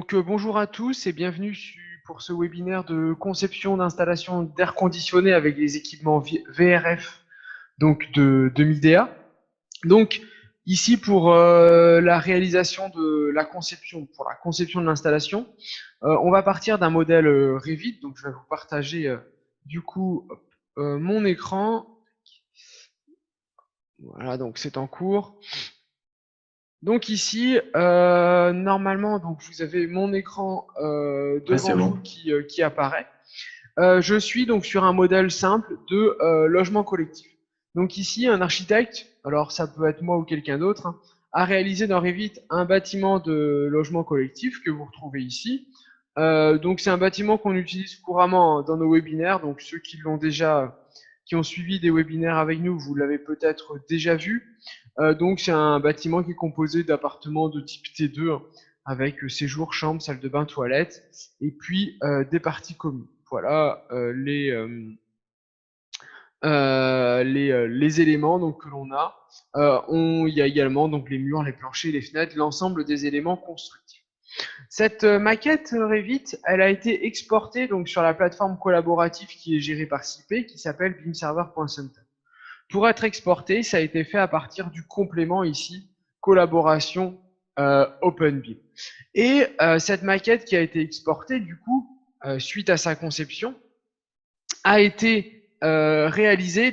Bonjour à tous et bienvenue pour ce webinaire de conception d'installation d'air conditionné avec les équipements VRF de Midea. Donc ici pour la réalisation de la conception, pour la conception de l'installation, on va partir d'un modèle Revit. Donc je vais vous partager du coup mon écran. Voilà, donc c'est en cours. Donc ici, normalement, donc vous avez mon écran Ouais, c'est devant vous bon. qui apparaît. Je suis donc sur un modèle simple de logement collectif. Donc ici, un architecte, alors ça peut être moi ou quelqu'un d'autre, hein, a réalisé dans Revit un bâtiment de logement collectif que vous retrouvez ici. Donc c'est un bâtiment qu'on utilise couramment dans nos webinaires. Donc ceux qui l'ont déjà, qui ont suivi des webinaires avec nous, vous l'avez peut-être déjà vu. Donc c'est un bâtiment qui est composé d'appartements de type T2 hein, avec séjour, chambre, salle de bain, toilette et puis des parties communes. Voilà les éléments donc, que l'on a. Il y a également donc, les murs, les planchers, les fenêtres, l'ensemble des éléments constructifs. Cette maquette Revit, elle a été exportée donc, sur la plateforme collaborative qui est gérée par CIP, qui s'appelle beamserver.center. Pour être exporté, ça a été fait à partir du complément ici, collaboration OpenBeam. Et cette maquette qui a été exportée, du coup, suite à sa conception, a été réalisée et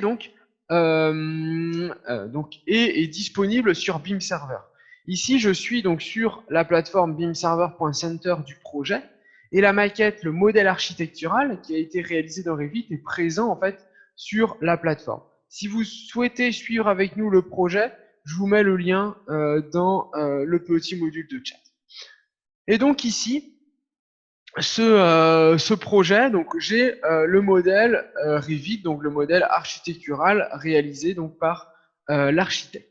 est disponible sur Beam Server. Ici, je suis donc sur la plateforme beamserver.center du projet et la maquette, le modèle architectural qui a été réalisé dans Revit est présent en fait sur la plateforme. Si vous souhaitez suivre avec nous le projet, je vous mets le lien dans le petit module de chat. Et donc ici, ce projet, donc j'ai le modèle Revit, donc le modèle architectural réalisé donc par l'architecte.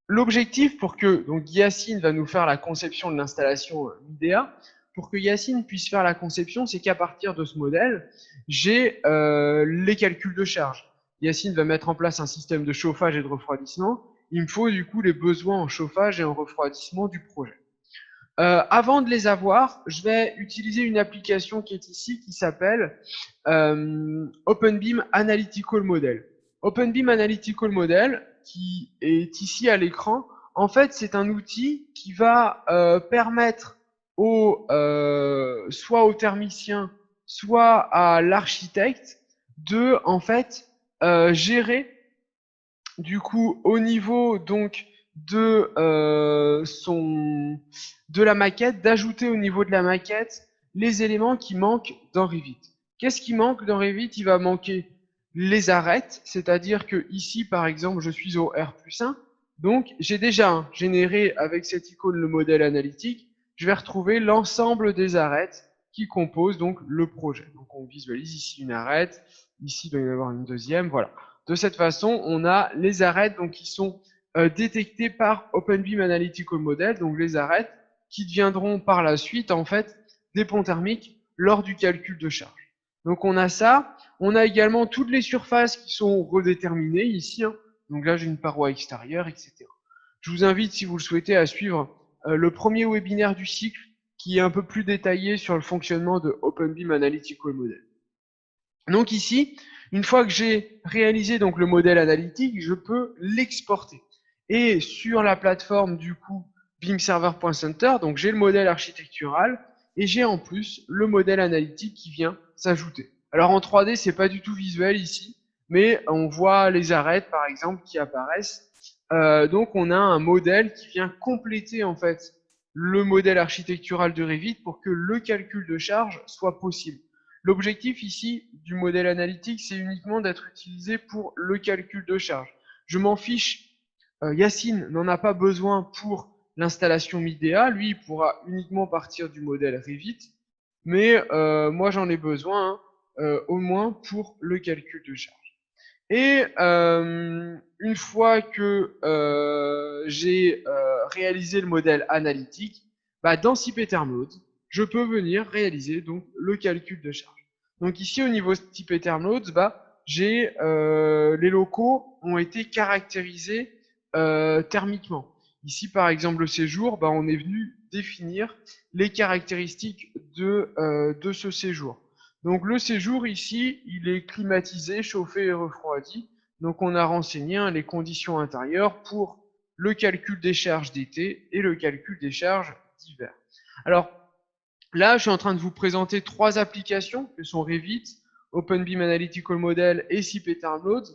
L'objectif pour que donc Yacine va nous faire la conception de l'installation Midea, pour que Yacine puisse faire la conception, c'est qu'à partir de ce modèle, j'ai les calculs de charge. Yacine va mettre en place un système de chauffage et de refroidissement. Il me faut du coup les besoins en chauffage et en refroidissement du projet. Avant de les avoir, je vais utiliser une application qui est ici qui s'appelle OpenBeam Analytical Model. OpenBeam Analytical Model, qui est ici à l'écran, en fait, c'est un outil qui va permettre soit au thermicien, soit à l'architecte de en fait gérer du coup, au niveau donc de la maquette, d'ajouter au niveau de la maquette les éléments qui manquent dans Revit. Qu'est-ce qui manque dans Revit? Il va manquer les arêtes, c'est-à-dire que ici, par exemple, je suis au R+1, donc j'ai déjà généré avec cette icône le modèle analytique, je vais retrouver l'ensemble des arêtes qui composent donc le projet. Donc on visualise ici une arête, ici il doit y en avoir une deuxième, voilà. De cette façon, on a les arêtes donc, qui sont détectées par OpenBeam Analytical Model, donc les arêtes qui deviendront par la suite en fait des ponts thermiques lors du calcul de charge. Donc on a ça, on a également toutes les surfaces qui sont redéterminées ici. Hein. Donc là j'ai une paroi extérieure, etc. Je vous invite, si vous le souhaitez, à suivre le premier webinaire du cycle qui est un peu plus détaillé sur le fonctionnement de OpenBeam Analytical Model. Donc ici, une fois que j'ai réalisé donc le modèle analytique, je peux l'exporter. Et sur la plateforme du coup beamserver.center, donc j'ai le modèle architectural et j'ai en plus le modèle analytique qui vient s'ajouter. Alors en 3D, c'est pas du tout visuel ici, mais on voit les arêtes par exemple qui apparaissent. Donc on a un modèle qui vient compléter en fait le modèle architectural de Revit pour que le calcul de charge soit possible. L'objectif ici du modèle analytique, c'est uniquement d'être utilisé pour le calcul de charge. Je m'en fiche, Yacine n'en a pas besoin pour l'installation Midea, lui il pourra uniquement partir du modèle Revit, mais moi j'en ai besoin au moins pour le calcul de charge. Et une fois que j'ai réalisé le modèle analytique, bah, dans CipEthermloads, je peux venir réaliser donc le calcul de charge. Donc ici au niveau CipEthermloads, bah, j'ai les locaux ont été caractérisés thermiquement. Ici par exemple le séjour, bah, on est venu définir les caractéristiques de ce séjour. Donc le séjour ici, il est climatisé, chauffé et refroidi. Donc on a renseigné les conditions intérieures pour le calcul des charges d'été et le calcul des charges d'hiver. Alors là, je suis en train de vous présenter trois applications que sont Revit, OpenBeam Analytical Model et cPatternload.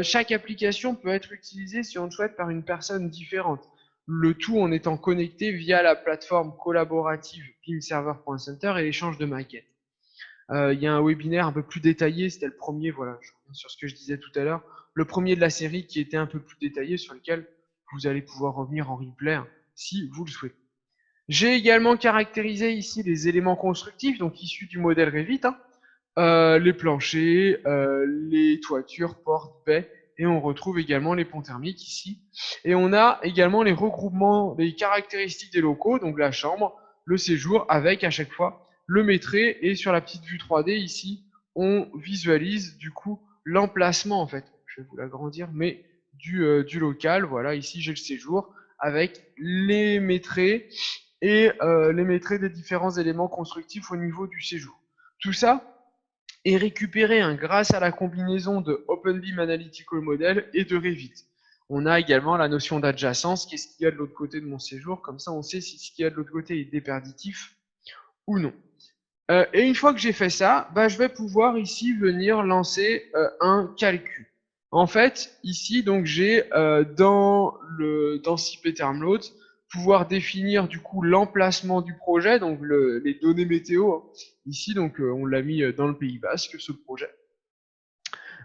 Chaque application peut être utilisée si on le souhaite par une personne différente. Le tout en étant connecté via la plateforme collaborative beamserver.center et l'échange de maquettes. Il y a un webinaire un peu plus détaillé, c'était le premier, voilà, je reviens sur ce que je disais tout à l'heure, le premier de la série qui était un peu plus détaillé sur lequel vous allez pouvoir revenir en replay si vous le souhaitez. J'ai également caractérisé ici les éléments constructifs, donc issus du modèle Revit, les planchers, les toitures, portes, baies, et on retrouve également les ponts thermiques ici. Et on a également les regroupements, les caractéristiques des locaux, donc la chambre, le séjour, avec à chaque fois le maîtré, et sur la petite vue 3D ici, on visualise du coup l'emplacement en fait. Je vais vous l'agrandir, mais du local. Voilà, ici j'ai le séjour avec les maîtrés et les maîtrés des différents éléments constructifs au niveau du séjour. Tout ça est récupéré grâce à la combinaison de OpenBeam Analytical Model et de Revit. On a également la notion d'adjacence, qu'est-ce qu'il y a de l'autre côté de mon séjour, comme ça on sait si ce qu'il y a de l'autre côté est déperditif ou non. Et une fois que j'ai fait ça, je vais pouvoir ici venir lancer un calcul. En fait, ici, donc j'ai dans cPatternload pouvoir définir du coup l'emplacement du projet, donc les données météo. Ici, donc on l'a mis dans le Pays Basque, ce projet.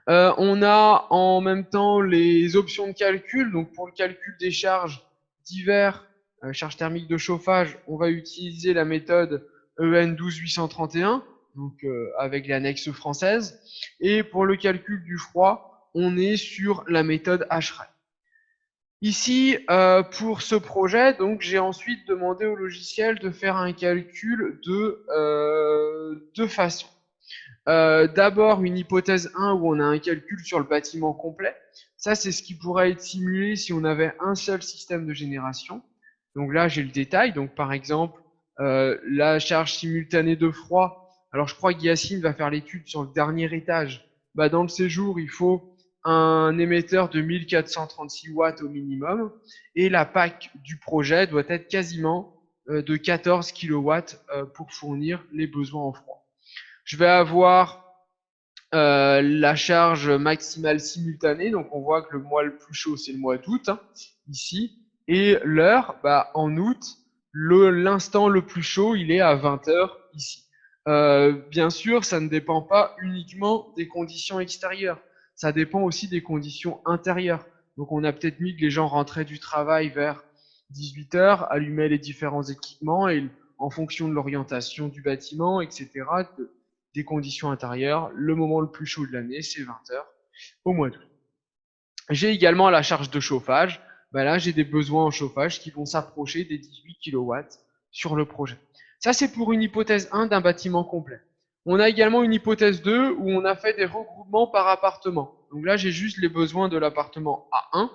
On a en même temps les options de calcul. Donc pour le calcul des charges d'hiver, charges thermiques de chauffage, on va utiliser la méthode EN 12831, donc avec l'annexe française. Et pour le calcul du froid, on est sur la méthode HRAE. Ici, pour ce projet, donc j'ai ensuite demandé au logiciel de faire un calcul de deux façons. D'abord, une hypothèse 1 où on a un calcul sur le bâtiment complet. Ça, c'est ce qui pourrait être simulé si on avait un seul système de génération. Donc là, j'ai le détail. Donc par exemple, la charge simultanée de froid. Alors je crois que Yacine va faire l'étude sur le dernier étage. Dans le séjour, il faut un émetteur de 1436 watts au minimum. Et la PAC du projet doit être quasiment de 14 kilowatts pour fournir les besoins en froid. Je vais avoir la charge maximale simultanée, donc on voit que le mois le plus chaud c'est le mois d'août, ici, et l'heure, en août, l'instant le plus chaud il est à 20h ici. Bien sûr, ça ne dépend pas uniquement des conditions extérieures, ça dépend aussi des conditions intérieures. Donc on a peut-être mis que les gens rentraient du travail vers 18h, allumaient les différents équipements et en fonction de l'orientation du bâtiment, etc., des conditions intérieures, le moment le plus chaud de l'année, c'est 20h au mois d'août. J'ai également la charge de chauffage. Là, j'ai des besoins en chauffage qui vont s'approcher des 18 kW sur le projet. Ça, c'est pour une hypothèse 1 d'un bâtiment complet. On a également une hypothèse 2 où on a fait des regroupements par appartement. Donc là, j'ai juste les besoins de l'appartement A1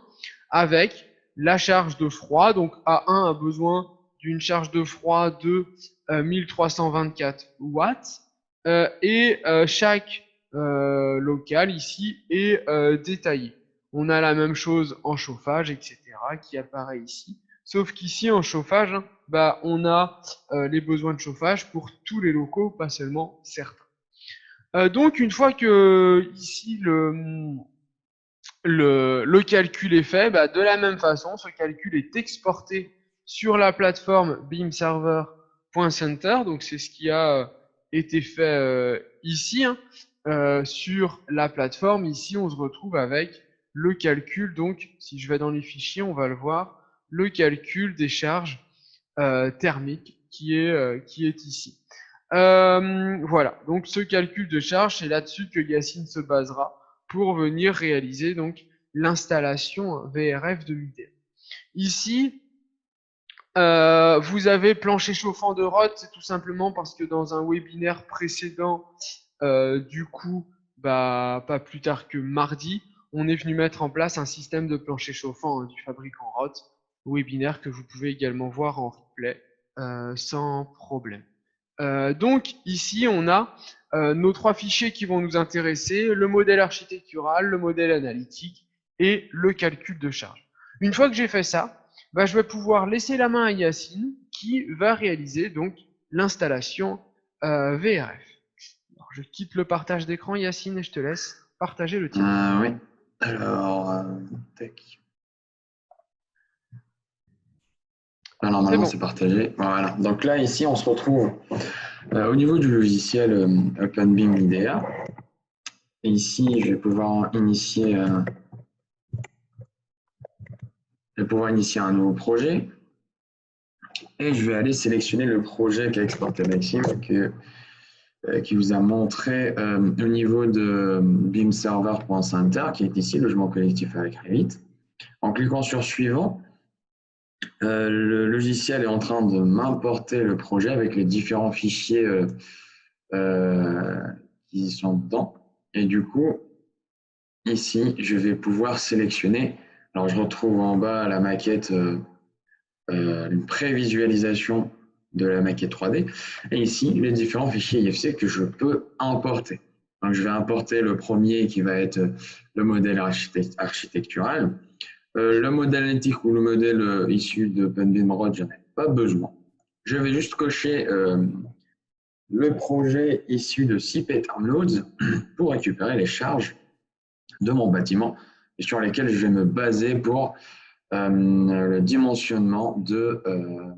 avec la charge de froid. Donc A1 a besoin d'une charge de froid de 1324 watts. Et chaque local ici est détaillé. On a la même chose en chauffage, etc., qui apparaît ici. Sauf qu'ici, en chauffage, on a les besoins de chauffage pour tous les locaux, pas seulement certains. Donc, une fois que ici le calcul est fait, de la même façon, ce calcul est exporté sur la plateforme beamserver.center. Donc, c'est ce qui a été fait ici. Sur la plateforme, ici, on se retrouve avec le calcul. Donc, si je vais dans les fichiers, on va le voir, le calcul des charges thermiques qui est ici. Voilà, donc ce calcul de charge, c'est là-dessus que Yacine se basera pour venir réaliser donc l'installation VRF de l'UDM. Ici, vous avez plancher chauffant de Roth, c'est tout simplement parce que dans un webinaire précédent, du coup, pas plus tard que mardi, on est venu mettre en place un système de plancher chauffant du fabricant Roth. webinaire que vous pouvez également voir en replay sans problème. Donc ici, on a nos 3 fichiers qui vont nous intéresser, le modèle architectural, le modèle analytique et le calcul de charge. Une fois que j'ai fait ça, bah, je vais pouvoir laisser la main à Yacine qui va réaliser donc l'installation VRF. Alors, je quitte le partage d'écran, Yacine, et je te laisse partager le tien. Oui, alors, tac. Là, normalement, Bon. c'est partagé. Voilà. Donc là, ici, on se retrouve au niveau du logiciel OpenBIM IDEA. Et ici, je vais pouvoir initier un nouveau projet. Et je vais aller sélectionner le projet qu'a exporté Maxime, qui vous a montré au niveau de bimserver.center, qui est ici, logement collectif avec Revit. En cliquant sur suivant, le logiciel est en train de m'importer le projet avec les différents fichiers qui sont dedans. Et du coup, ici, je vais pouvoir sélectionner. Alors, je retrouve en bas la maquette, une prévisualisation de la maquette 3D. Et ici, les différents fichiers IFC que je peux importer. Donc, je vais importer le premier qui va être le modèle architectural. Le modèle analytique ou le modèle issu de OpenBIM Rod, je n'en ai pas besoin. Je vais juste cocher le projet issu de CPET Armloads pour récupérer les charges de mon bâtiment et sur lesquelles je vais me baser pour le dimensionnement de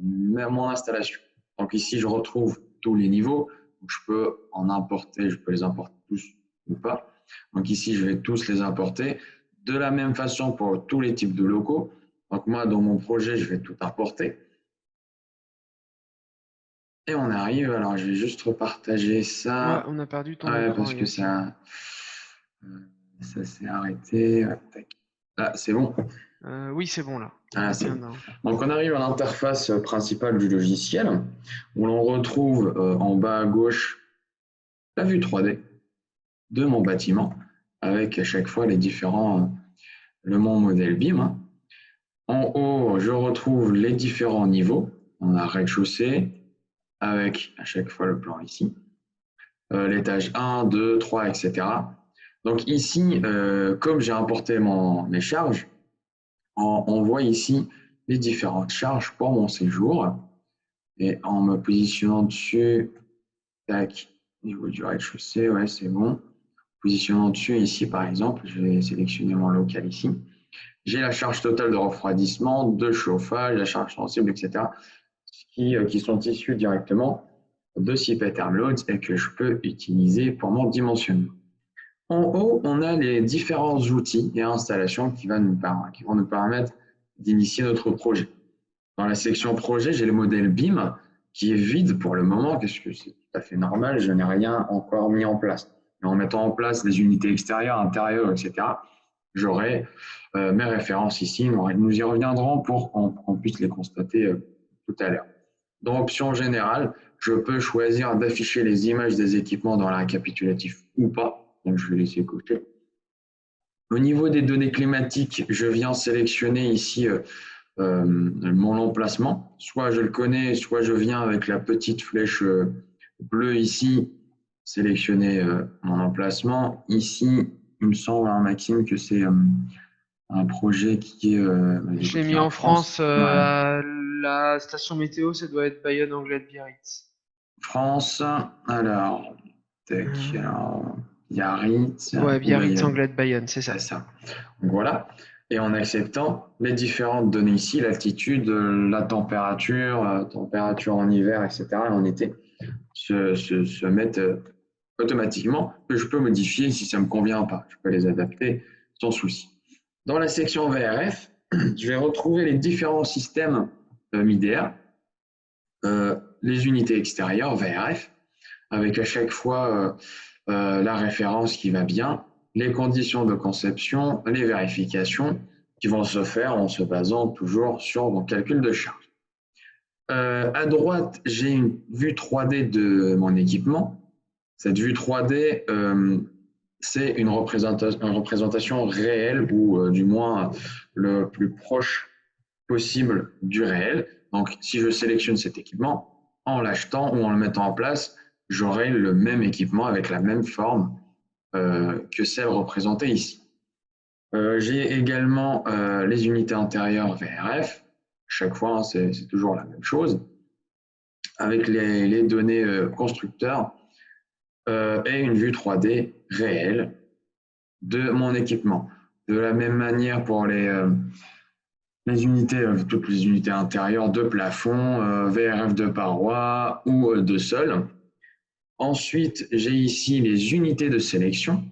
mon installation. Donc ici, je retrouve tous les niveaux. Donc, je peux en importer, je peux les importer tous ou pas. Donc ici, je vais tous les importer. De la même façon pour tous les types de locaux. Donc moi, dans mon projet, je vais tout importer. Et on arrive, alors je vais juste repartager ça. Ouais, on a perdu ton Ouais, écran, parce que Yacine. ça s'est arrêté. Ah, c'est bon. Oui, c'est bon là. Ah, On est c'est bien bon. dedans. Donc on arrive à l'interface principale du logiciel où l'on retrouve en bas à gauche la vue 3D de mon bâtiment avec à chaque fois les différents mon modèle BIM. Hein. En haut, je retrouve les différents niveaux. On a rez-de-chaussée avec à chaque fois le plan ici. L'étage 1, 2, 3, etc. Donc ici, comme j'ai importé mes charges, on voit ici les différentes charges pour mon séjour. Et en me positionnant dessus, tac, niveau du rez-de-chaussée, ouais, c'est bon. Positionnant dessus, ici par exemple, je vais sélectionner mon local ici. J'ai la charge totale de refroidissement, de chauffage, la charge sensible, etc. qui sont issus directement de CPET Armloads et que je peux utiliser pour mon dimensionnement. En haut, on a les différents outils et installations qui vont nous permettre d'initier notre projet. Dans la section projet, j'ai le modèle BIM qui est vide pour le moment, parce que c'est tout à fait normal, je n'ai rien encore mis en place. Et en mettant en place les unités extérieures, intérieures, etc., j'aurai mes références ici. Nous y reviendrons pour qu'on puisse les constater tout à l'heure. Dans option générale, je peux choisir d'afficher les images des équipements dans le récapitulatif ou pas. Donc, je vais laisser cocher. Au niveau des données climatiques, je viens sélectionner ici mon emplacement. Soit je le connais, soit je viens avec la petite flèche bleue ici, sélectionner mon emplacement. Ici, il me semble, hein, Maxime, que c'est un projet qui est, Je l'ai qui est mis en en France. France. Ouais. La station météo, ça doit être Bayonne-Anglade-Biarritz. France, alors, tac, alors, Biarritz, Ouais, ou Bayonne, Biarritz-Anglade-Bayonne, c'est c'est ça. ça. Donc voilà. Et en acceptant les différentes données ici, l'altitude, la température, température en hiver, etc., et en été, se mettent automatiquement, que je peux modifier si ça ne me convient pas. Je peux les adapter sans souci. Dans la section VRF, je vais retrouver les différents systèmes MIDEA, les unités extérieures VRF, avec à chaque fois la référence qui va bien, les conditions de conception, les vérifications qui vont se faire en se basant toujours sur mon calcul de charge. À droite, j'ai une vue 3D de mon équipement. Cette vue 3D, c'est une représentation réelle ou du moins le plus proche possible du réel. Donc, si je sélectionne cet équipement, en l'achetant ou en le mettant en place, j'aurai le même équipement avec la même forme que celle représentée ici. J'ai également les unités antérieures VRF. Chaque fois, hein, c'est toujours la même chose. Avec les données constructeurs et une vue 3D réelle de mon équipement. De la même manière pour les unités, toutes les unités intérieures de plafond, VRF de paroi ou de sol. Ensuite, j'ai ici les unités de sélection.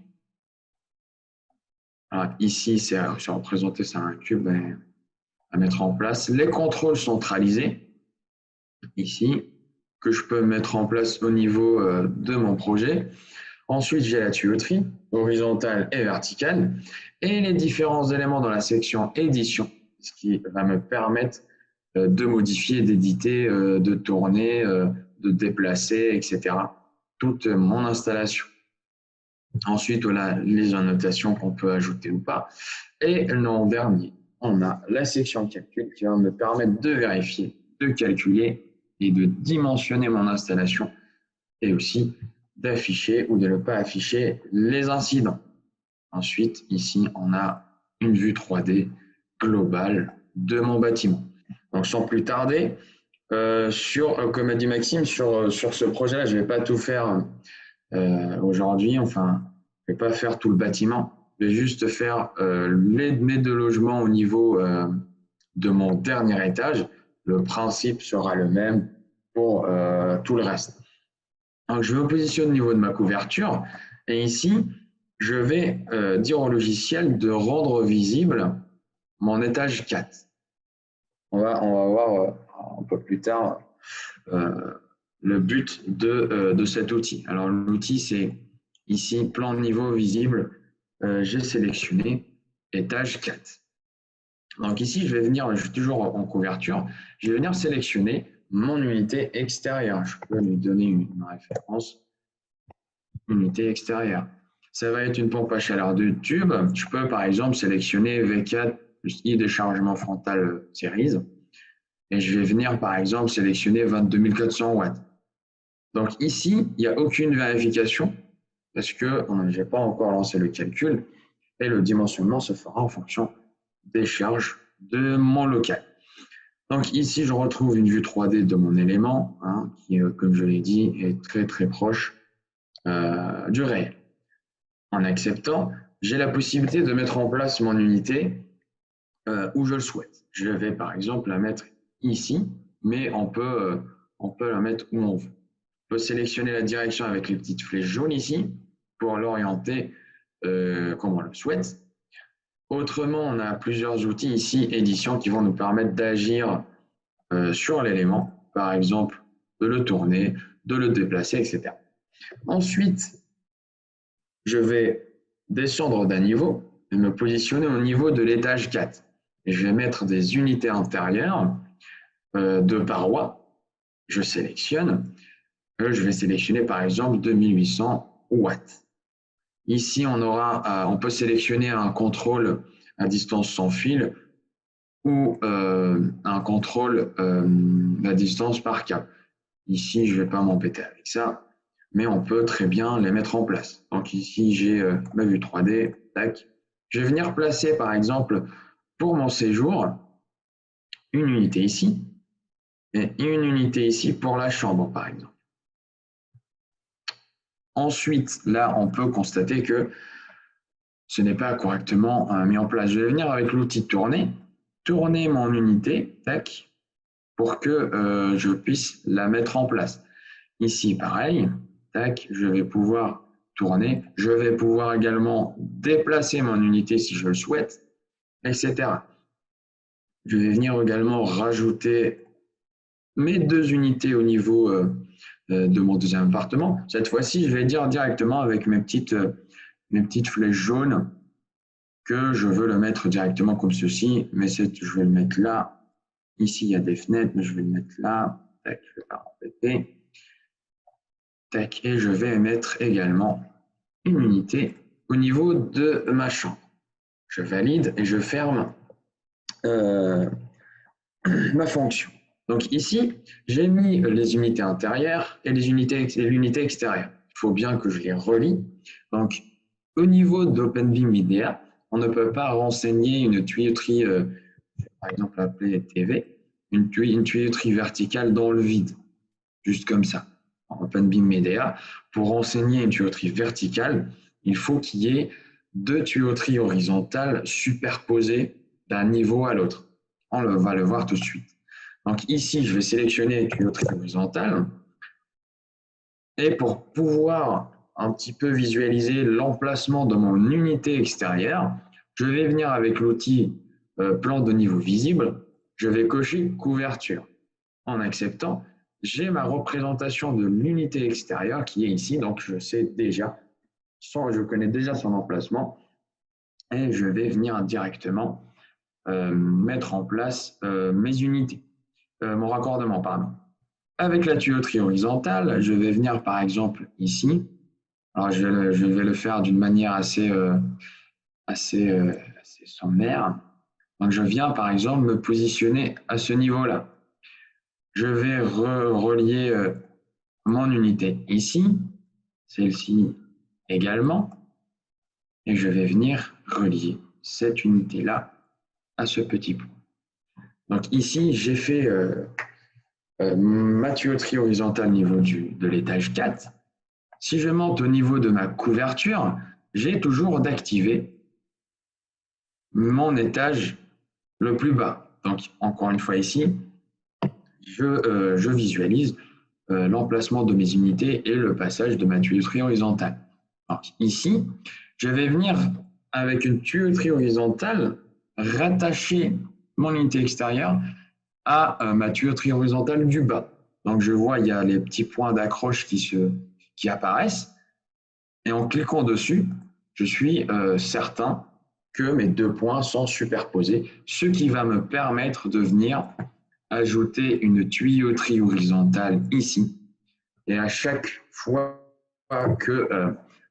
Alors, ici, c'est représenté, c'est un cube à mettre en place. Les contrôles centralisés, ici, que je peux mettre en place au niveau de mon projet. Ensuite, j'ai la tuyauterie, horizontale et verticale, et les différents éléments dans la section édition, ce qui va me permettre de modifier, d'éditer, de tourner, de déplacer, etc. Toute mon installation. Ensuite, voilà les annotations qu'on peut ajouter ou pas. Et en dernier, on a la section calcul qui va me permettre de vérifier, de calculer et de dimensionner mon installation et aussi d'afficher ou de ne pas afficher les incidents. Ensuite, ici, on a une vue 3D globale de mon bâtiment. Donc, sans plus tarder, comme a dit Maxime, sur ce projet-là, je ne vais pas tout faire aujourd'hui. Enfin, je ne vais pas faire tout le bâtiment. Je vais juste faire mes deux logements au niveau de mon dernier étage. Le principe sera le même pour tout le reste. Donc, je me positionne au niveau de ma couverture et ici, je vais dire au logiciel de rendre visible mon étage 4. On va voir un peu plus tard le but de cet outil. Alors, l'outil, c'est ici, plan de niveau visible. J'ai sélectionné étage 4. Donc ici, je vais venir, je suis toujours en couverture, je vais venir sélectionner mon unité extérieure. Je peux lui donner une référence. Unité extérieure. Ça va être une pompe à chaleur de tube. Je peux par exemple sélectionner V4 plus I déchargement frontal series. Et je vais venir par exemple sélectionner 22 400 watts. Donc ici, il n'y a aucune vérification parce que je n'ai pas encore lancé le calcul et le dimensionnement se fera en fonction des charges de mon local. Donc ici, je retrouve une vue 3D de mon élément qui, comme je l'ai dit, est très très proche du réel. En acceptant, j'ai la possibilité de mettre en place mon unité où je le souhaite. Je vais par exemple la mettre ici, mais on peut la mettre où on veut. On peut sélectionner la direction avec les petites flèches jaunes ici pour l'orienter comme on le souhaite. Autrement, on a plusieurs outils ici, édition, qui vont nous permettre d'agir sur l'élément, par exemple de le tourner, de le déplacer, etc. Ensuite, je vais descendre d'un niveau et me positionner au niveau de l'étage 4. Et je vais mettre des unités intérieures de parois. Je sélectionne. Je vais sélectionner par exemple 2800 watts. Ici, on peut sélectionner un contrôle à distance sans fil ou un contrôle à distance par câble. Ici, je ne vais pas m'embêter avec ça, mais on peut très bien les mettre en place. Donc ici, j'ai ma vue 3D. Tac. Je vais venir placer, par exemple, pour mon séjour, une unité ici et une unité ici pour la chambre, par exemple. Ensuite, là, on peut constater que ce n'est pas correctement mis en place. Je vais venir avec l'outil tourner mon unité, tac, pour que je puisse la mettre en place. Ici, pareil, tac, je vais pouvoir tourner. Je vais pouvoir également déplacer mon unité si je le souhaite, etc. Je vais venir également rajouter mes deux unités au niveau de mon deuxième appartement. Cette fois-ci, je vais dire directement avec mes petites flèches jaunes que je veux le mettre directement comme ceci, mais je vais le mettre là. Ici, il y a des fenêtres, mais je vais le mettre là. Tac, je ne vais pas embêter. Tac, et je vais mettre également une unité au niveau de ma chambre. Je valide et je ferme ma fonction. Donc ici, j'ai mis les unités intérieures et l'unité extérieure. Il faut bien que je les relie. Donc, au niveau d'OpenBeam IDEA, on ne peut pas renseigner une tuyauterie, par exemple appelée TV, une tuyauterie verticale dans le vide, juste comme ça. En OpenBeam IDEA, pour renseigner une tuyauterie verticale, il faut qu'il y ait deux tuyauteries horizontales superposées d'un niveau à l'autre. On va le voir tout de suite. Donc ici, je vais sélectionner une tuyauterie horizontale. Et pour pouvoir un petit peu visualiser l'emplacement de mon unité extérieure, je vais venir avec l'outil plan de niveau visible. Je vais cocher couverture. En acceptant, j'ai ma représentation de l'unité extérieure qui est ici. Donc je sais déjà, je connais déjà son emplacement. Et je vais venir directement mettre en place mes unités. Mon raccordement, pardon. Avec la tuyauterie horizontale, je vais venir par exemple ici. Alors je vais le faire d'une manière assez sommaire. Donc je viens par exemple me positionner à ce niveau-là. Je vais relier mon unité ici, celle-ci également, et je vais venir relier cette unité-là à ce petit point. Donc ici, j'ai fait ma tuyauterie horizontale au niveau de l'étage 4. Si je monte au niveau de ma couverture, j'ai toujours d'activer mon étage le plus bas. Donc, encore une fois ici, je visualise l'emplacement de mes unités et le passage de ma tuyauterie horizontale. Donc, ici, je vais venir avec une tuyauterie horizontale rattacher mon unité extérieure à ma tuyauterie horizontale du bas. Donc, je vois, il y a les petits points d'accroche qui apparaissent. Et en cliquant dessus, je suis certain que mes deux points sont superposés, ce qui va me permettre de venir ajouter une tuyauterie horizontale ici. Et à chaque fois que,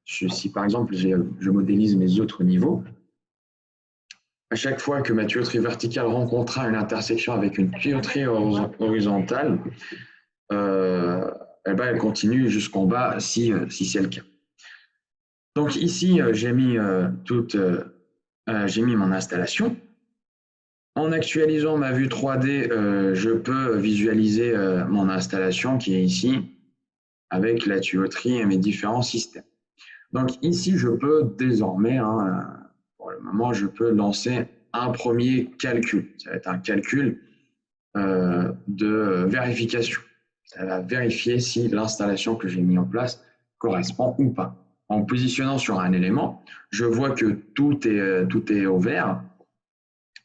si par exemple je modélise mes autres niveaux, à chaque fois que ma tuyauterie verticale rencontrera une intersection avec une tuyauterie horizontale, elle continue jusqu'en bas si c'est le cas. Donc ici, j'ai mis mon installation. En actualisant ma vue 3D, je peux visualiser mon installation qui est ici avec la tuyauterie et mes différents systèmes. Donc ici, je peux désormais, pour le moment, je peux lancer un premier calcul. Ça va être un calcul de vérification. Ça va vérifier si l'installation que j'ai mis en place correspond ou pas. En me positionnant sur un élément, je vois que tout est au vert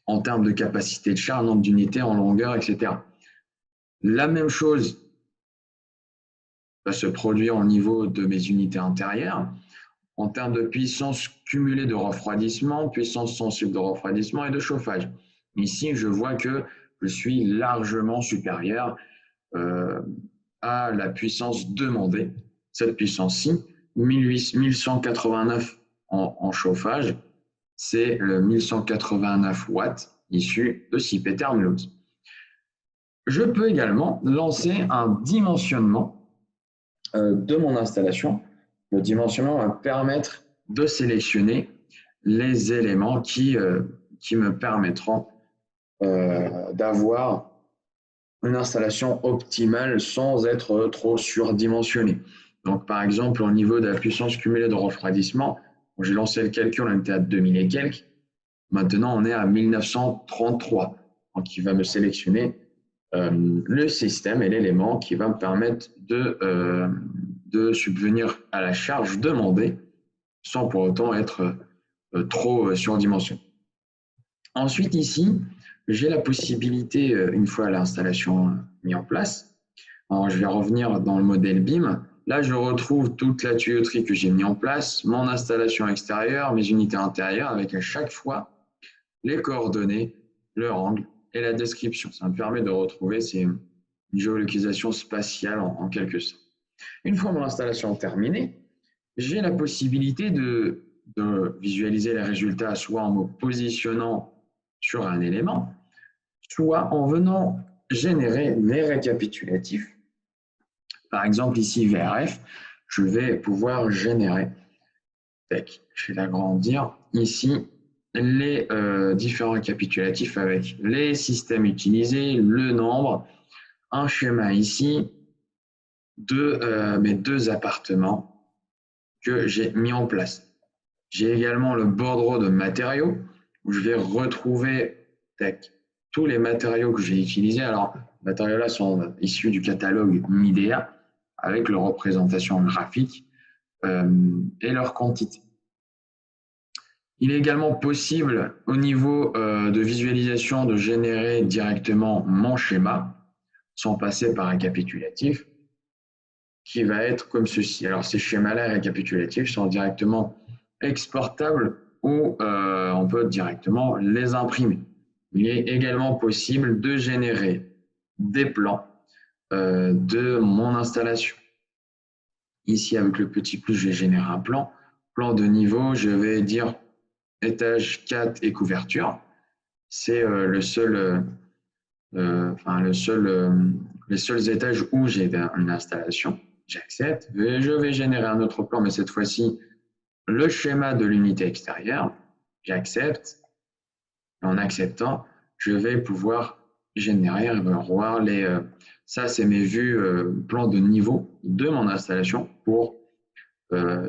en termes de capacité de charge, nombre d'unités en longueur, etc. La même chose va se produire au niveau de mes unités intérieures en termes de puissance cumulée de refroidissement, puissance sensible de refroidissement et de chauffage. Ici, je vois que je suis largement supérieur à la puissance demandée. Cette puissance-ci, 1189 en chauffage, c'est le 1189 watts issu de CP Thermulose. Je peux également lancer un dimensionnement de mon installation. Le dimensionnement va permettre de sélectionner les éléments qui me permettront d'avoir une installation optimale sans être trop surdimensionné. Donc, par exemple, au niveau de la puissance cumulée de refroidissement, j'ai lancé le calcul, on était à 2000 et quelques. Maintenant, on est à 1933. Donc, il va me sélectionner le système et l'élément qui va me permettre de subvenir à la charge demandée sans pour autant être trop surdimensionné. Ensuite, ici, j'ai la possibilité, une fois l'installation mise en place, alors je vais revenir dans le modèle BIM. Là, je retrouve toute la tuyauterie que j'ai mis en place, mon installation extérieure, mes unités intérieures, avec à chaque fois les coordonnées, leur angle et la description. Ça me permet de retrouver une géolocalisation spatiale en quelque sorte. Une fois mon installation terminée, j'ai la possibilité de visualiser les résultats soit en me positionnant sur un élément, soit en venant générer des récapitulatifs. Par exemple, ici, VRF, je vais pouvoir générer, je vais l'agrandir, ici, les différents récapitulatifs avec les systèmes utilisés, le nombre, un schéma ici de mes 2 appartements que j'ai mis en place. J'ai également le bordereau de matériaux où je vais retrouver tous les matériaux que j'ai utilisés. Alors, les matériaux-là sont issus du catalogue Midea avec leur représentation graphique et leur quantité. Il est également possible au niveau de visualisation de générer directement mon schéma sans passer par un récapitulatif qui va être comme ceci. Alors ces schémas-là récapitulatifs sont directement exportables ou on peut directement les imprimer. Il est également possible de générer des plans de mon installation. Ici, avec le petit plus, je vais générer un plan. Plan de niveau, je vais dire étage 4 et couverture. C'est les seuls étages où j'ai une installation. J'accepte. Je vais générer un autre plan, mais cette fois-ci, le schéma de l'unité extérieure. J'accepte. En acceptant, je vais pouvoir générer, voir les. Ça, c'est mes vues plans de niveau de mon installation pour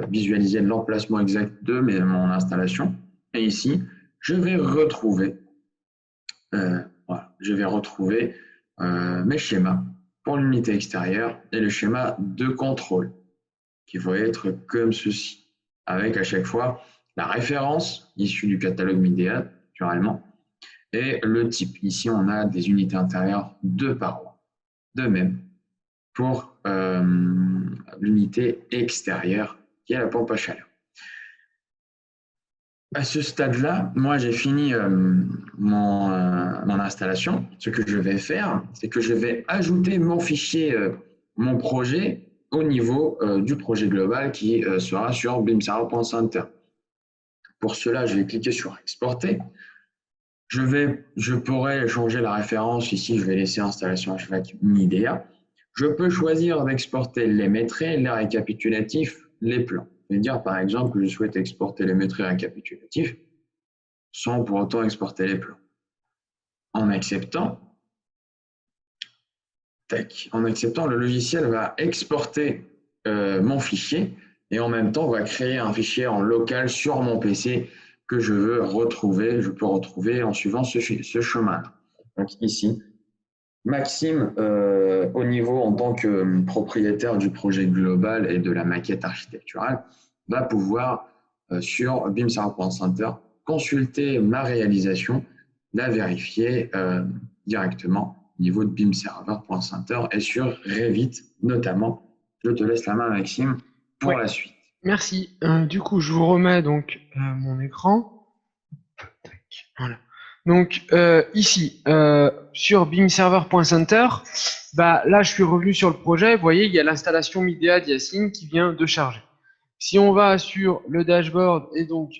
visualiser l'emplacement exact de mon installation. Et ici, je vais retrouver, mes schémas pour l'unité extérieure et le schéma de contrôle qui va être comme ceci, avec à chaque fois la référence issue du catalogue Midea, naturellement, et le type. Ici, on a des unités intérieures de parois. De même, pour l'unité extérieure qui est la pompe à chaleur. À ce stade-là, moi, j'ai fini mon installation. Ce que je vais faire, c'est que je vais ajouter mon fichier, mon projet au niveau du projet global qui sera sur BIMServer.center. Pour cela, je vais cliquer sur Exporter. Je pourrais changer la référence. Ici, je vais laisser installation HVAC Midea. Je peux choisir d'exporter les métraits, les récapitulatifs, les plans. Je vais dire par exemple que je souhaite exporter les métraits récapitulatifs sans pour autant exporter les plans. En acceptant, le logiciel va exporter mon fichier et en même temps va créer un fichier en local sur mon PC que je veux retrouver, je peux retrouver en suivant ce chemin. Donc ici, Maxime, au niveau en tant que propriétaire du projet global et de la maquette architecturale, va pouvoir sur BIMServer.center consulter ma réalisation, la vérifier directement au niveau de BIMServer.center et sur Revit notamment. Je te laisse la main, Maxime, pour la suite. Merci. Du coup, je vous remets donc mon écran. Voilà. Donc ici, sur BIMServer.center, là je suis revenu sur le projet. Vous voyez, il y a l'installation Midea d'Yacine qui vient de charger. Si on va sur le dashboard et donc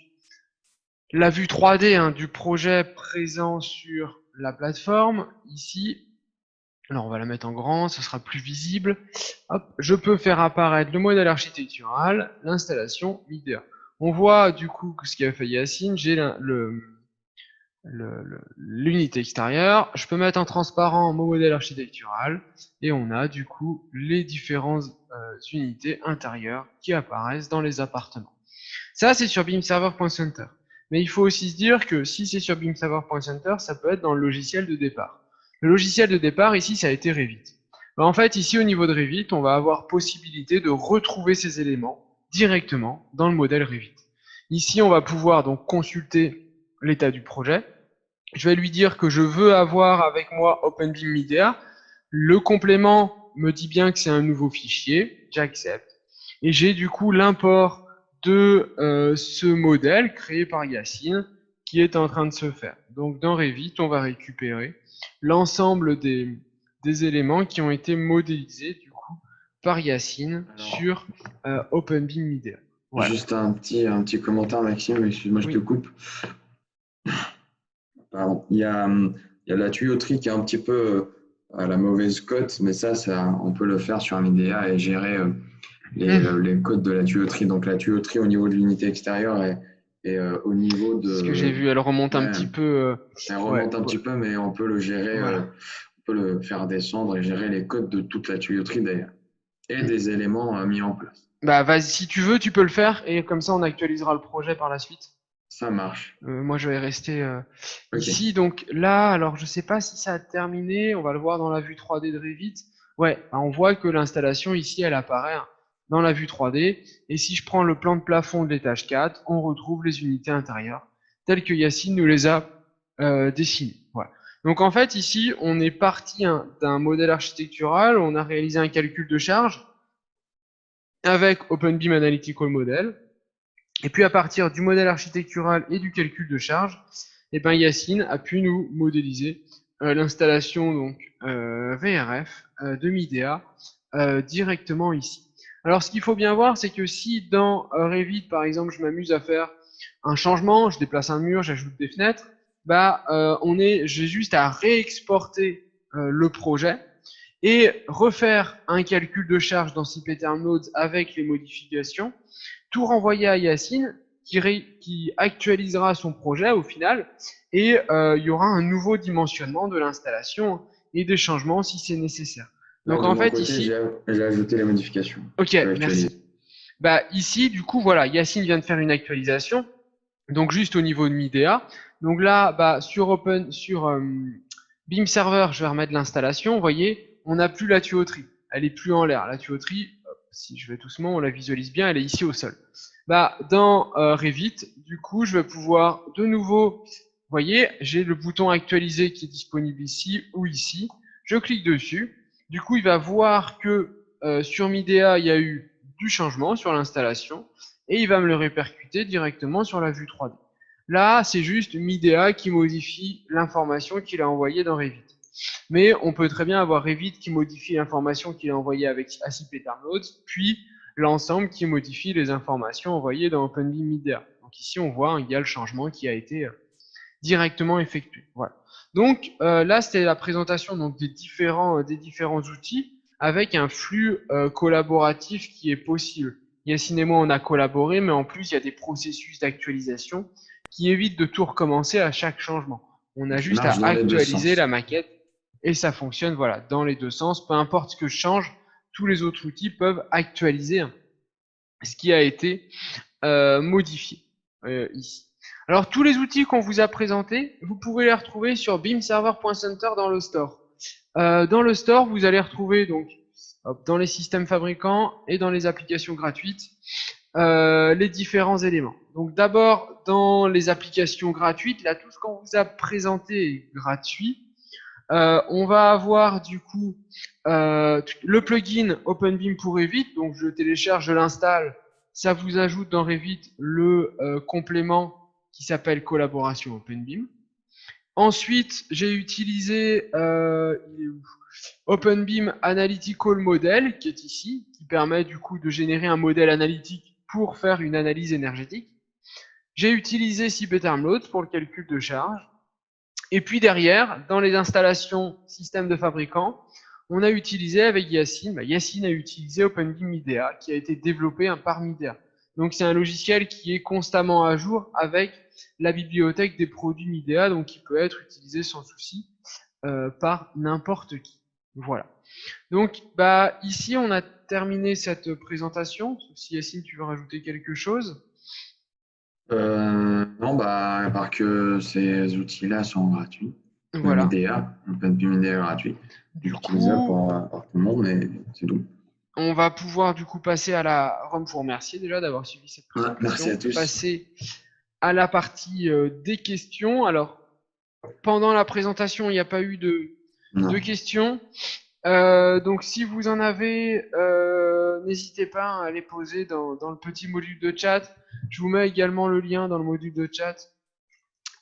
la vue 3D du projet présent sur la plateforme, ici, alors on va la mettre en grand, ce sera plus visible. Hop, je peux faire apparaître le modèle architectural, l'installation Midea. On voit du coup ce qu'a fait Yacine, j'ai l'unité extérieure, je peux mettre en transparent mon modèle architectural et on a du coup les différentes unités intérieures qui apparaissent dans les appartements. Ça c'est sur BIMServer.center. Mais il faut aussi se dire que si c'est sur BIMServer.center, ça peut être dans le logiciel de départ. Le logiciel de départ ici ça a été Revit. En fait ici au niveau de Revit, on va avoir possibilité de retrouver ces éléments directement dans le modèle Revit. Ici on va pouvoir donc consulter l'état du projet. Je vais lui dire que je veux avoir avec moi OpenBIM Midea. Le complément me dit bien que c'est un nouveau fichier. J'accepte. Et j'ai du coup l'import de ce modèle créé par Yacine qui est en train de se faire. Donc dans Revit, on va récupérer l'ensemble des éléments qui ont été modélisés du coup par Yacine sur OpenBIM Midea. Voilà. Juste un petit commentaire, Maxime, excuse-moi, je te coupe. Pardon. Il y a Il y a la tuyauterie qui est un petit peu à la mauvaise cote, mais ça, on peut le faire sur un IDEA et gérer les codes de la tuyauterie. Donc la tuyauterie au niveau de l'unité extérieure et au niveau C'est ce que j'ai de… vu, elle remonte un Ouais, petit peu. elle Ouais, remonte un petit peu, mais on peut le gérer, voilà. on peut le faire descendre et gérer les codes de toute la tuyauterie d'ailleurs. Et des éléments mis en place. Bah vas-y, si tu veux, tu peux le faire et comme ça on actualisera le projet par la suite. Ça marche. Moi je vais rester OK. ici, donc là, alors je sais pas si ça a terminé, on va le voir dans la vue 3D de Revit. Ouais, bah, on voit que l'installation ici elle apparaît dans la vue 3D et si je prends le plan de plafond de l'étage 4, on retrouve les unités intérieures telles que Yacine nous les a dessinées. Voilà. Donc en fait ici on est parti d'un modèle architectural, on a réalisé un calcul de charge avec OpenBeam Analytical Model. Et puis à partir du modèle architectural et du calcul de charge, eh ben, Yacine a pu nous modéliser l'installation donc VRF de Midea directement ici. Alors ce qu'il faut bien voir, c'est que si dans Revit, par exemple, je m'amuse à faire un changement, je déplace un mur, j'ajoute des fenêtres, bah j'ai juste à réexporter le projet et refaire un calcul de charge dans CPTerm Nodes avec les modifications, tout renvoyer à Yacine qui actualisera son projet au final et il y aura un nouveau dimensionnement de l'installation et des changements si c'est nécessaire. Là, Donc de en mon fait côté, ici, j'ai ajouté les modifications. ok, Je peux actualiser. merci. Bah ici du coup voilà, Yacine vient de faire une actualisation, donc juste au niveau de Midea. Donc là, bah sur Beam Server, je vais remettre l'installation. Vous voyez, on n'a plus la tuyauterie, elle est plus en l'air. La tuyauterie, si je vais doucement, on la visualise bien, elle est ici au sol. Bah, dans Revit, du coup, je vais pouvoir de nouveau, vous voyez, j'ai le bouton actualiser qui est disponible ici ou ici. Je clique dessus. Du coup, il va voir que sur Midea, il y a eu du changement sur l'installation et il va me le répercuter directement sur la vue 3D. Là, c'est juste Midea qui modifie l'information qu'il a envoyée dans Revit. Mais on peut très bien avoir Revit qui modifie l'information qu'il a envoyée avec ACP Downloads, puis l'ensemble qui modifie les informations envoyées dans OpenBeam Midea. Donc ici, on voit il y a le changement qui a été directement effectué. Voilà. Donc là, c'était la présentation donc, des différents outils avec un flux collaboratif qui est possible. Yacine et moi, on a collaboré, mais en plus, il y a des processus d'actualisation qui évitent de tout recommencer à chaque changement. On a Qui juste à marche dans les deux actualiser sens. la maquette et ça fonctionne voilà, dans les deux sens. Peu importe ce que je change, tous les autres outils peuvent actualiser ce qui a été modifié ici. Alors tous les outils qu'on vous a présentés, vous pouvez les retrouver sur beamserver.center dans le store. Dans le store, vous allez retrouver donc dans les systèmes fabricants et dans les applications gratuites les différents éléments. Donc d'abord dans les applications gratuites, là tout ce qu'on vous a présenté est gratuit. On va avoir du coup le plugin OpenBeam pour Revit, donc je le télécharge, je l'installe, ça vous ajoute dans Revit le complément qui s'appelle collaboration OpenBeam. Ensuite, j'ai utilisé OpenBeam Analytical Model qui est ici, qui permet du coup de générer un modèle analytique pour faire une analyse énergétique. J'ai utilisé CPTerm pour le calcul de charge. Et puis derrière, dans les installations système de fabricant, on a utilisé avec Yacine, Yacine a utilisé OpenBeam Midea qui a été développé par Midea. Donc c'est un logiciel qui est constamment à jour avec la bibliothèque des produits Midea, donc qui peut être utilisé sans souci par n'importe qui. Voilà. Donc ici on a terminé cette présentation, sauf si Yacine tu veux rajouter quelque chose. Non, à part que ces outils-là sont gratuits. Même Voilà. IDEA, OpenBeam IDEA gratuit, Du utilisable coup, par tout le monde, mais c'est tout. on va pouvoir du coup passer à la… On vous remercier déjà d'avoir suivi cette Ouais, merci à présentation. tous. Passer à la partie des questions. Alors, pendant la présentation, il n'y a pas eu de Non. questions. Donc, si vous en avez, n'hésitez pas à les poser dans le petit module de chat. Je vous mets également le lien dans le module de chat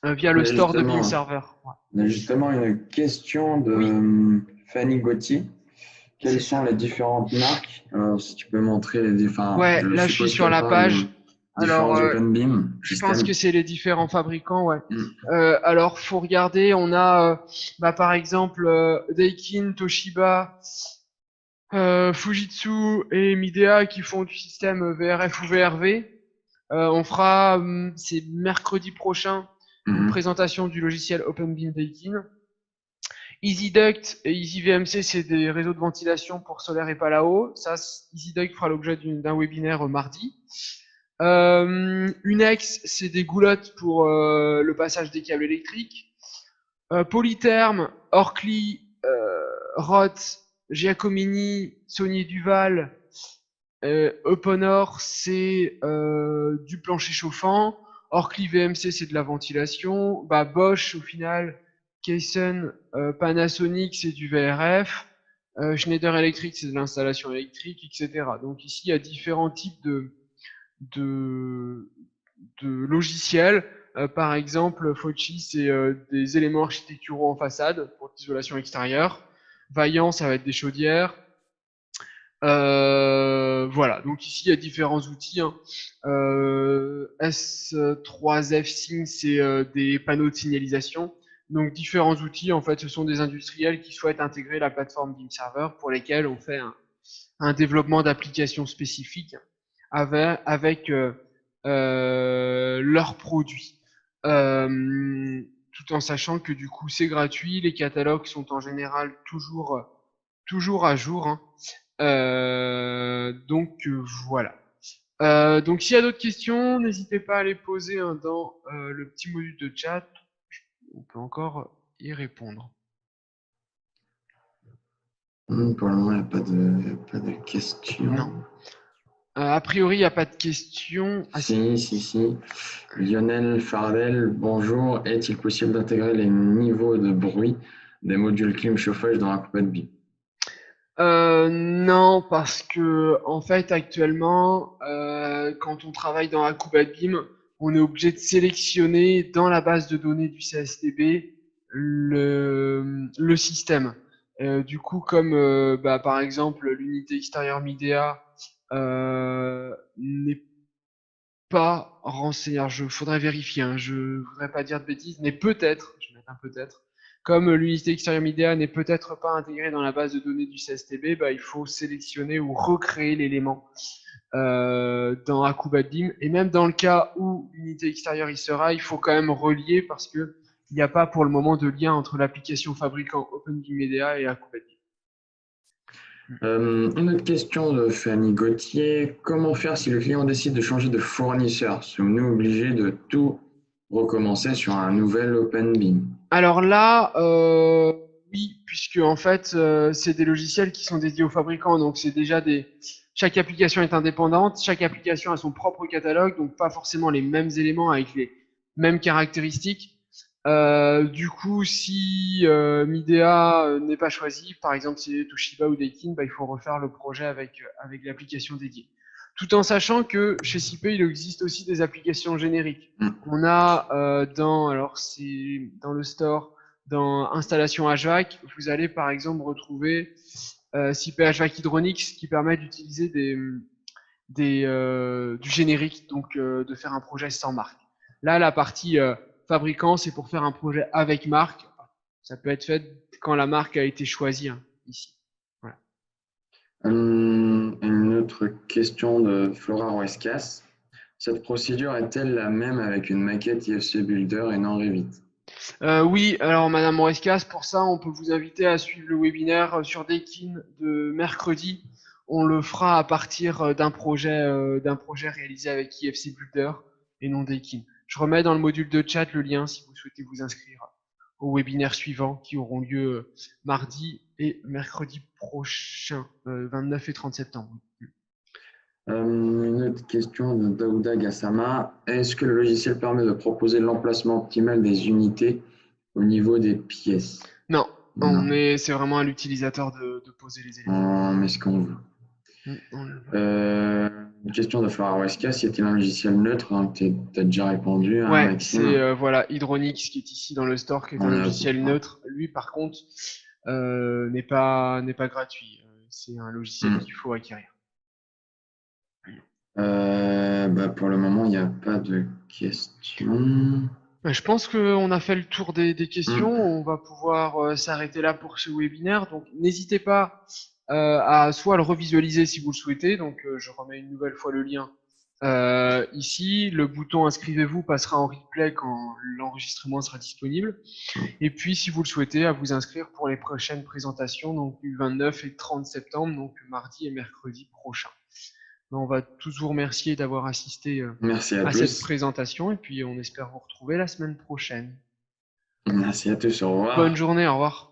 via le store de Beam Server. Ouais. On a justement une question de Oui, Fanny Gauthier. Quelles sont les différentes marques? Alors, si tu peux montrer les différents. ouais, Je là je suis suppose sur qu'elle la parle page. Alors, Différents OpenBeam je pense que c'est les différents fabricants, ouais. Mm. Alors, faut regarder, on a, par exemple, Daikin, Toshiba, Fujitsu et Midea qui font du système VRF ou VRV. On fera, c'est mercredi prochain, une présentation du logiciel OpenBeam Daikin. EasyDuct et EasyVMC, c'est des réseaux de ventilation pour solaire et Palao. Ça, EasyDuct fera l'objet d'un webinaire mardi. Unex, c'est des goulottes pour le passage des câbles électriques. Polytherm, Orkly, Roth, Giacomini, Saunier Duval, Uponor, c'est du plancher chauffant. Orkly VMC, c'est de la ventilation. Bosch, au final, Kaysen, Panasonic, c'est du VRF. Schneider Electric, c'est de l'installation électrique, etc. Donc ici, il y a différents types de, de logiciels. Par exemple, Foci, c'est des éléments architecturaux en façade pour l'isolation extérieure. Vaillant, ça va être des chaudières. Voilà, donc ici il y a différents outils. Hein. S3F Sign, c'est des panneaux de signalisation. Donc différents outils, en fait, ce sont des industriels qui souhaitent intégrer la plateforme Beam Server pour lesquels on fait un développement d'applications spécifiques avec leurs produits. Tout en sachant que du coup c'est gratuit, les catalogues sont en général toujours à jour. Hein. Donc voilà. Donc s'il y a d'autres questions, n'hésitez pas à les poser hein, dans le petit module de chat. On peut encore y répondre. Pour le moment, il n'y a pas de questions. Non. A priori, il n'y a pas de questions. Ah, si. Lionel Fardel, bonjour. Est-il possible d'intégrer les niveaux de bruit des modules clim chauffage dans la coupette BIM? Non, parce que en fait actuellement, quand on travaille dans Acrobat BIM, on est obligé de sélectionner dans la base de données du CSTB le système. Du coup, comme par exemple l'unité extérieure Midea n'est pas renseignée, alors faudrait vérifier, hein, je voudrais pas dire de bêtises, mais peut-être, je vais mettre un peut-être. Comme l'unité extérieure Midea n'est peut-être pas intégrée dans la base de données du CSTB, il faut sélectionner ou recréer l'élément dans Acrobat BIM. Et même dans le cas où l'unité extérieure y sera, il faut quand même relier parce que il n'y a pas pour le moment de lien entre l'application fabricant OpenBIM Media et Acrobat BIM. Une autre question de Fanny Gauthier. Comment faire si le client décide de changer de fournisseur? Sommes-nous obligés de tout recommencer sur un nouvel OpenBIM? Alors là, oui, puisque en fait, c'est des logiciels qui sont dédiés aux fabricants, donc c'est déjà chaque application est indépendante, chaque application a son propre catalogue, donc pas forcément les mêmes éléments avec les mêmes caractéristiques. Du coup, si Midea n'est pas choisi, par exemple si c'est Toshiba ou Daikin, il faut refaire le projet avec l'application dédiée. Tout en sachant que chez SIP, il existe aussi des applications génériques. On a c'est dans le store, dans installation HVAC, vous allez par exemple retrouver SIP HVAC Hydronix qui permet d'utiliser du générique, donc de faire un projet sans marque. Là, la partie fabricant, c'est pour faire un projet avec marque. Ça peut être fait quand la marque a été choisie hein, ici. Voilà. Une autre question de Flora Ruescas. Cette procédure est-elle la même avec une maquette IFC Builder et non Revit? Oui, alors Madame Morescas, pour ça, on peut vous inviter à suivre le webinaire sur Daikin de mercredi. On le fera à partir d'un projet réalisé avec IFC Builder et non Daikin. Je remets dans le module de chat le lien si vous souhaitez vous inscrire aux webinaires suivants qui auront lieu mardi et mercredi prochain, 29 et 30 septembre. Une autre question de Daouda Gassama. Est-ce que le logiciel permet de proposer l'emplacement optimal des unités au niveau des pièces? Non, c'est vraiment à l'utilisateur de poser les éléments. On met ce qu'on veut. Une question de Flora Huesca, y a-t-il un logiciel neutre? Tu as déjà répondu. Hein, ouais, c'est Hydronix qui est ici dans le store, qui est un logiciel neutre. Lui, par contre, n'est pas gratuit. C'est un logiciel qu'il faut acquérir. Pour le moment, il n'y a pas de questions. Je pense qu'on a fait le tour des questions. Hmm. On va pouvoir s'arrêter là pour ce webinaire. Donc, n'hésitez pas à soit le revisualiser si vous le souhaitez. Donc, je remets une nouvelle fois le lien ici. Le bouton inscrivez-vous passera en replay quand l'enregistrement sera disponible. Et puis, si vous le souhaitez, à vous inscrire pour les prochaines présentations, donc du 29 et 30 septembre, donc mardi et mercredi prochain. On va tous vous remercier d'avoir assisté Merci à à cette tous. présentation et puis on espère vous retrouver la semaine prochaine. Merci à tous. Au Bonne revoir. journée, au revoir.